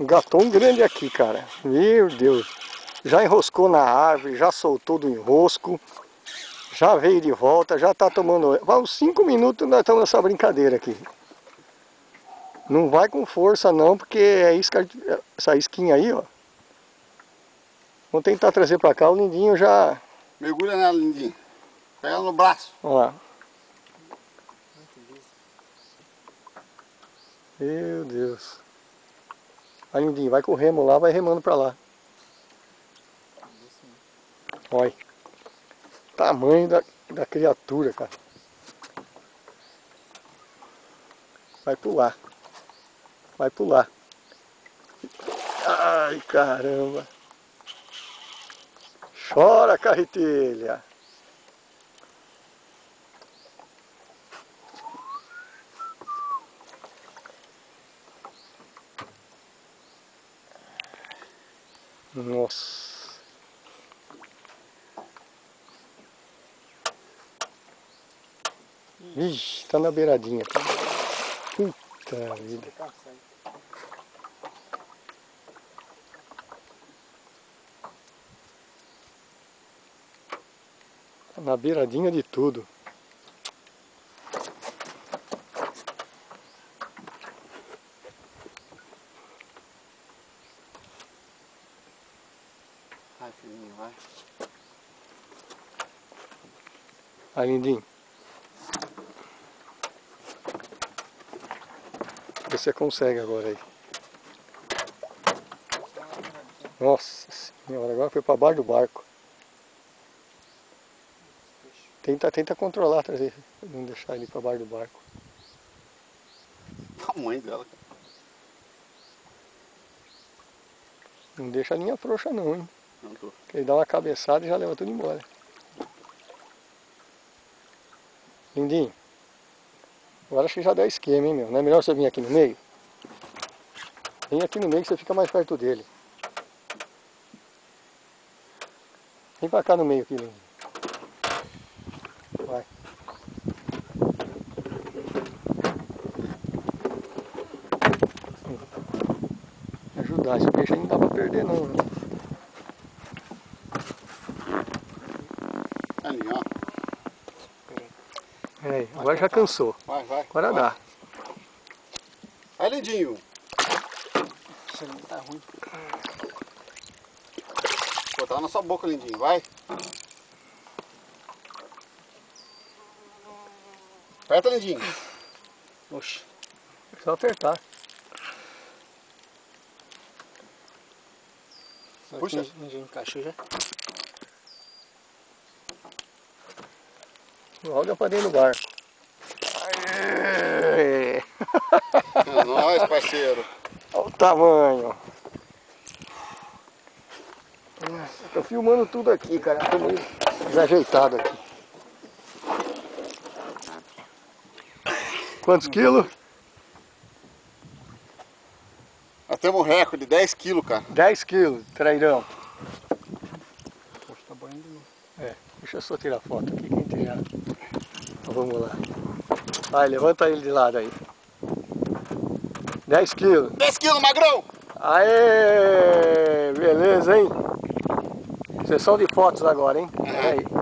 Um gatão grande aqui, cara. Meu Deus. Já enroscou na árvore, já soltou do enrosco. Já veio de volta, já tá tomando... Vai uns 5 minutos nós estamos nessa brincadeira aqui. Não vai com força não, porque é isca, essa isquinha aí, ó. Vamos tentar trazer pra cá, o Lindinho já... Mergulha nela, Lindinho. Pega ela no braço. Olha lá. Meu Deus. Vai, Lindinho, vai com o remo lá, vai remando pra lá. Olha. Tamanho da criatura, cara. Vai pular. Vai pular. Ai, caramba. Chora, carretilha. Nossa. Ixi, tá na beiradinha. Puta vida. Tá na beiradinha de tudo. Vai, filhinho, vai. Aí, Lindinho. Vê se você consegue agora aí. Nossa senhora, agora foi para baixo do barco. Tenta controlar, trazer, não deixar ele para baixo do barco. O tamanho dela, cara. Não deixa a linha frouxa não, hein? Não tô. Porque ele dá uma cabeçada e já leva tudo embora. Lindinho. Agora acho que já dá esquema, hein, meu? Não é melhor você vir aqui no meio? Vem aqui no meio que você fica mais perto dele. Vem pra cá no meio aqui, Lindinho. Vai. Ajudar, esse peixe aí não dá pra perder não. Né? Ali, ó. É, agora já cansou. Vai, vai. Agora vai. dá. Vai, Lindinho. Isso não tá ruim. Botar na sua boca, Lindinho. Vai. Aperta, Lindinho. Oxe. É só apertar. Puxa. Já encaixou já. Joga pra dentro do barco. Aê! É nóis, parceiro. Olha o tamanho. Tô filmando tudo aqui, cara. Tô meio desajeitado aqui. Quantos quilos? Nós temos um recorde de 10 quilos, cara. 10 quilos, trairão. Poxa, tá banhando de novo. É, deixa eu só tirar foto aqui, quem tirar. Então vamos lá. Vai, levanta ele de lado aí. 10 quilos. 10 quilos, magrão! Aê! Beleza, hein? Sessão de fotos agora, hein? Uhum. Pera aí.